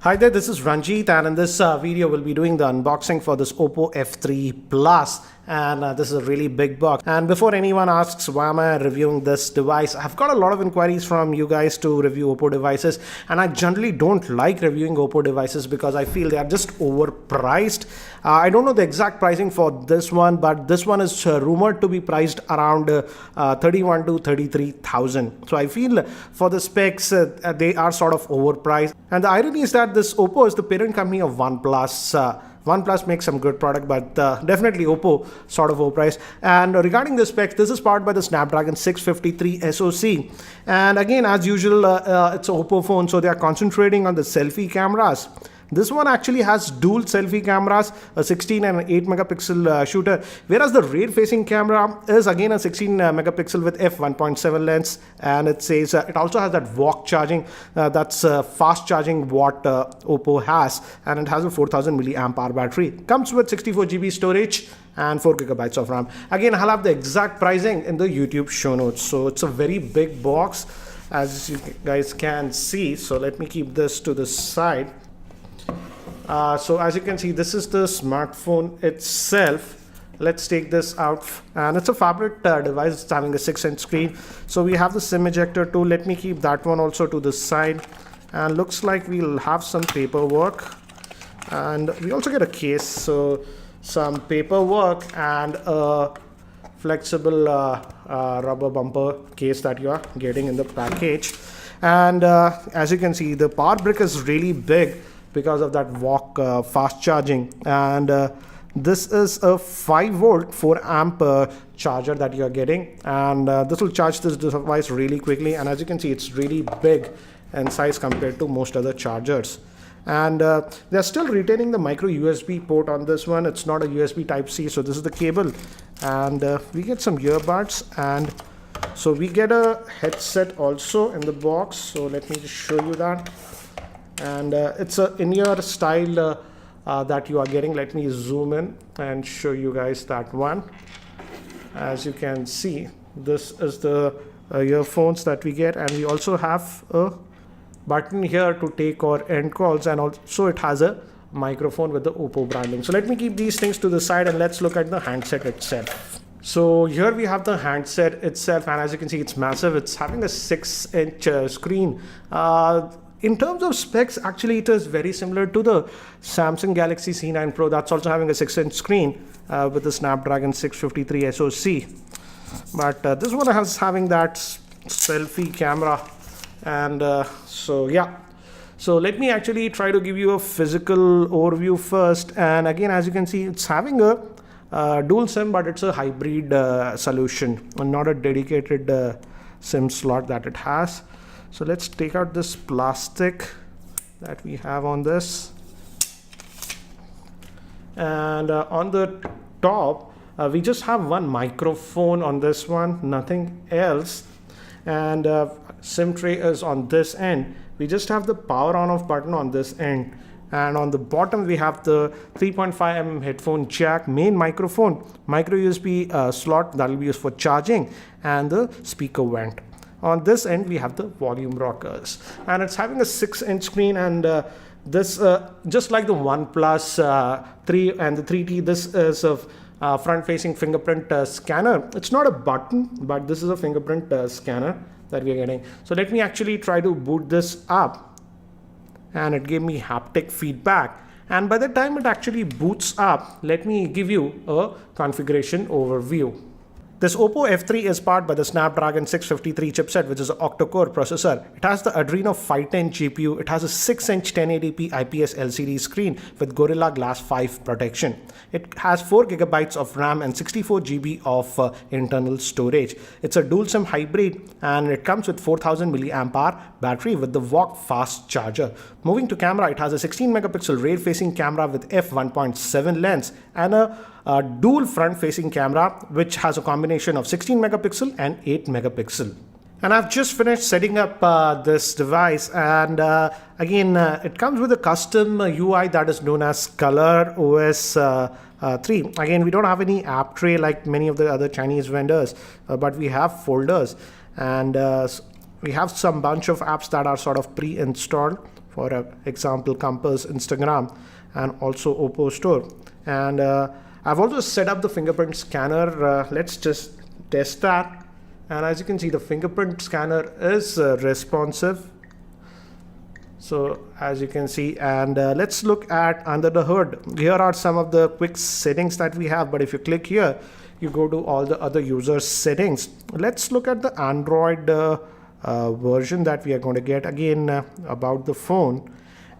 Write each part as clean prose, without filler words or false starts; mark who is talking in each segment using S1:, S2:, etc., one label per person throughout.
S1: Hi there, this is Ranjit, and in this video we'll be doing the unboxing for this Oppo F3 Plus, and this is a really big box. And before anyone asks why am I reviewing this device, I've got a lot of inquiries from you guys to review Oppo devices, and I generally don't like reviewing Oppo devices because I feel they are just overpriced. I don't know the exact pricing for this one, but this one is rumored to be priced around 31 to 33,000. So I feel for the specs they are sort of overpriced. And the irony is that this Oppo is the parent company of OnePlus. OnePlus makes some good product, but definitely Oppo sort of overpriced. And regarding the specs, this is powered by the Snapdragon 653 SoC. And again, as usual, it's an Oppo phone, so they are concentrating on the selfie cameras. This one actually has dual selfie cameras, a 16 and an 8 megapixel shooter, whereas the rear facing camera is again a 16 megapixel with f1.7 lens, and it says it also has that walk charging, that's fast charging what Oppo has, and it has a 4000 milliamp hour battery. Comes with 64 GB storage and 4 gigabytes of RAM. Again, I'll have the exact pricing in the YouTube show notes. So it's a very big box, as you guys can see. So let me keep this to the side. So as you can see, this is the smartphone itself. Let's take this out, and it's a Phablet device. It's having a 6-inch screen. So we have the SIM ejector too. Let me keep that one also to the side. And looks like we'll have some paperwork, and we also get a case. So some paperwork and a flexible rubber bumper case that you are getting in the package. And as you can see, the power brick is really big because of that walk fast charging, and this is a 5 volt 4 amp charger that you are getting, and this will charge this device really quickly. And as you can see, it's really big in size compared to most other chargers. And they're still retaining the micro USB port on this one. It's not a USB type C, so this is the cable. And we get some earbuds, and so we get a headset also in the box. So let me just show you that. And it's a in-ear style that you are getting. Let me zoom in and show you guys that one. As you can see, this is the earphones that we get, and we also have a button here to take or end calls, and also it has a microphone with the Oppo branding. So let me keep these things to the side, and let's look at the handset itself. So here we have the handset itself, and as you can see, it's massive. It's having a 6-inch screen. In terms of specs, actually it is very similar to the Samsung Galaxy C9 Pro. That's also having a 6-inch screen with the Snapdragon 653 SoC. But this one is having that selfie camera. And so yeah. So let me actually try to give you a physical overview first. And again, as you can see, it's having a dual SIM, but it's a hybrid solution and not a dedicated SIM slot that it has. So let's take out this plastic that we have on this, and on the top we just have one microphone on this one, nothing else. And SIM tray is on this end. We just have the power on off button on this end, and on the bottom we have the 3.5mm headphone jack, main microphone, micro USB slot that will be used for charging, and the speaker vent. On this end we have the volume rockers, and it's having a 6-inch screen. And this just like the OnePlus 3 and the 3T, this is a front-facing fingerprint scanner. It's not a button, but this is a fingerprint scanner that we are getting. So let me actually try to boot this up, and it gave me haptic feedback. And by the time it actually boots up, let me give you a configuration overview. This Oppo F3 is powered by the Snapdragon 653 chipset, which is an octa-core processor. It has the Adreno 510 GPU. It has a 6-inch 1080p IPS LCD screen with Gorilla Glass 5 protection. It has 4 gigabytes of RAM and 64 GB of internal storage. It's a dual SIM hybrid, and it comes with 4000 milliamp hour battery with the walk fast charger. Moving to camera, it has a 16 megapixel rear facing camera with f1.7 lens and a dual front facing camera which has a combination of 16 megapixel and 8 megapixel. And I've just finished setting up this device, and again it comes with a custom UI that is known as Color OS 3. Again, we don't have any app tray like many of the other Chinese vendors, but we have folders, and we have some bunch of apps that are sort of pre-installed for example Compass, Instagram, and also Oppo store. And I've also set up the fingerprint scanner. Let's just test that. And as you can see, the fingerprint scanner is responsive. So as you can see, and let's look at under the hood. Here are some of the quick settings that we have, but if you click here, you go to all the other user settings. Let's look at the Android version that we are going to get. Again, about the phone.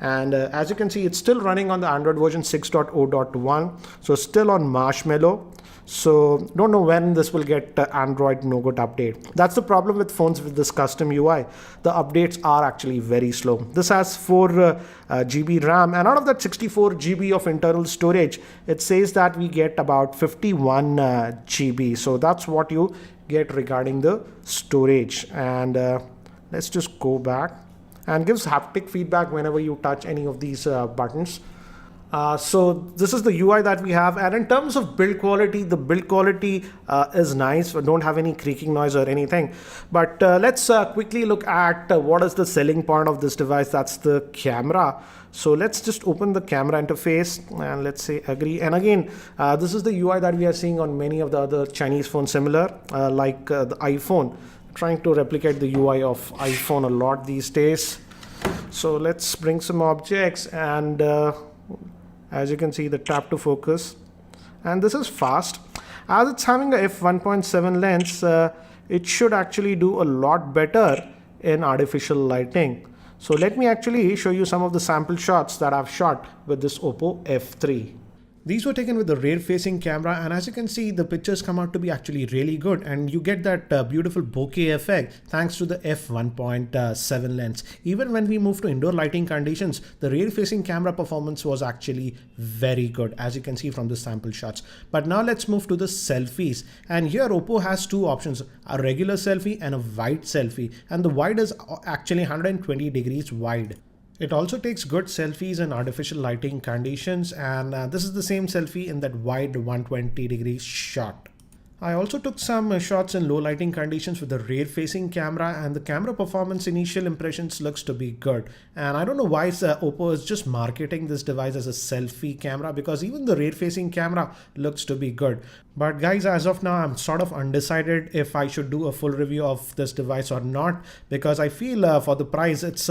S1: And as you can see, it's still running on the Android version 6.0.1, so still on Marshmallow. So don't know when this will get Android Nougat update. That's the problem with phones with this custom UI. The updates are actually very slow. This has 4 GB RAM, and out of that 64 GB of internal storage, it says that we get about 51 GB. So that's what you get regarding the storage. And let's just go back, and gives haptic feedback whenever you touch any of these buttons. So this is the UI that we have, and in terms of build quality, the build quality is nice. We don't have any creaking noise or anything. But let's quickly look at what is the selling point of this device. That's the camera. So let's just open the camera interface and let's say agree. And again, this is the UI that we are seeing on many of the other Chinese phones, similar like the iPhone. Trying to replicate the UI of iPhone a lot these days. So let's bring some objects, and as you can see, the tap to focus, and this is fast. As it's having a f1.7 lens, it should actually do a lot better in artificial lighting. So let me actually show you some of the sample shots that I've shot with this Oppo F3. These were taken with the rear-facing camera, and as you can see, the pictures come out to be actually really good, and you get that beautiful bokeh effect thanks to the f1.7 lens. Even when we move to indoor lighting conditions, the rear-facing camera performance was actually very good, as you can see from the sample shots. But now let's move to the selfies, and here Oppo has 2 options, a regular selfie and a wide selfie, and the wide is actually 120 degrees wide. It also takes good selfies in artificial lighting conditions, and this is the same selfie in that wide 120 degrees shot. I also took some shots in low lighting conditions with the rear facing camera, and the camera performance initial impressions looks to be good. And I don't know why Oppo is just marketing this device as a selfie camera, because even the rear facing camera looks to be good. But guys, as of now, I'm sort of undecided if I should do a full review of this device or not, because I feel for the price, it's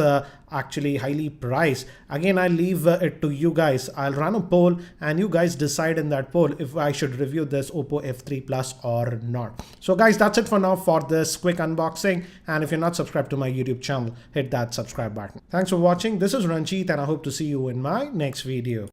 S1: actually highly priced. Again, I leave it to you guys. I'll run a poll and you guys decide in that poll if I should review this Oppo F3 Plus or not. So guys, that's it for now for this quick unboxing. And if you're not subscribed to my YouTube channel, hit that subscribe button. Thanks for watching. This is Ranjit, and I hope to see you in my next video.